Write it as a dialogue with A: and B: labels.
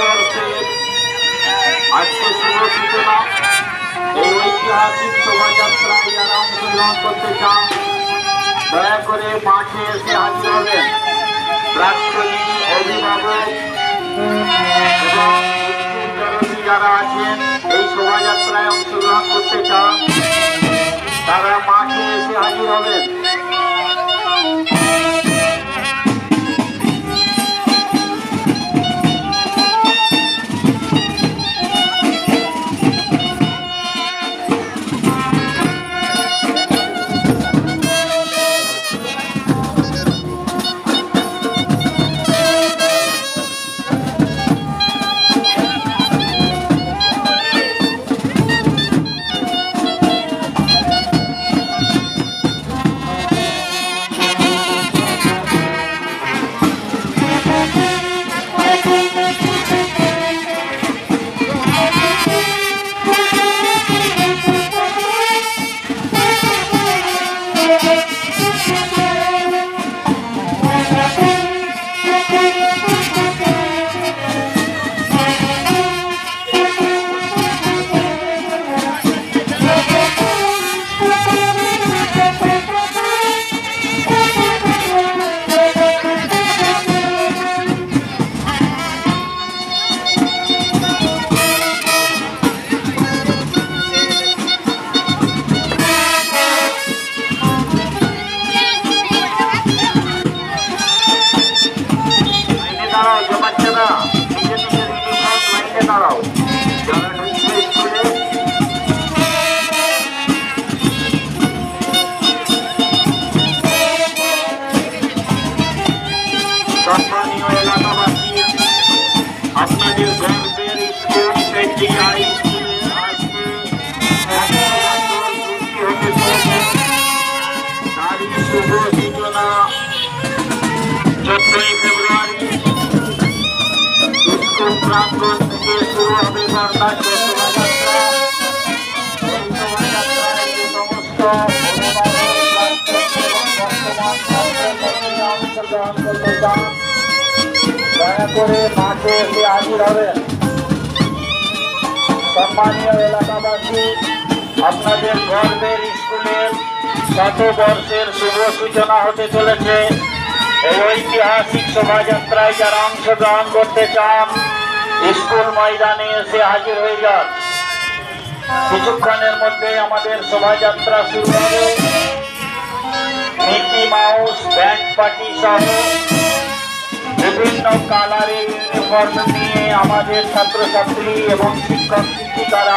A: বর্ষের আজকে শুভ সূচনা। এই ঐতিহাসিক শোভাযাত্রায় যারা অংশগ্রহণ করতে চান দয়া করে মাঠে এসে হাজির হবেন। প্রাক্তনী, অভিভাবক এবং যারা আছেন এই শোভাযাত্রায় অংশগ্রহণ করতে চান তারা মাঠে এসে হাজির হবেন। দাঁড়াও যারা ঢুকছে স্কুলে সম্মানীয় এলাকাবাসী, আপনাদের গর্বের স্কুল সেন্ট্রি হাই স্কুলে আজকে হতে চলেছে তারই শুভ সূচনা 14ই ফেব্রুয়ারি। স্কুল প্রাঙ্গণ থেকে শুরু হবে বরদাস্ত শোভাযাত্রা। এই শোভাযাত্রায় যে সমস্ত অংশগ্রহণ করতে চান দয়া করে মাঠে এসে হাজির হবেন। সম্মানীয় এলাকাবাসী, আপনাদের গর্বের স্কুলের 100 বর্ষের শুভ সূচনা হতে চলেছে। এই ঐতিহাসিক শোভাযাত্রায় যারা অংশগ্রহণ করতে চান স্কুল ময়দানে এসে হাজির হয়ে যান। কিছুক্ষণের মধ্যে আমাদের শোভাযাত্রা শুরু হবে। মিকি মাউস, ব্যান্ড পার্টি সহ বিভিন্ন কালারের ইউনিফর্ম নিয়ে আমাদের ছাত্রছাত্রী এবং শিক্ষক শিক্ষিকারা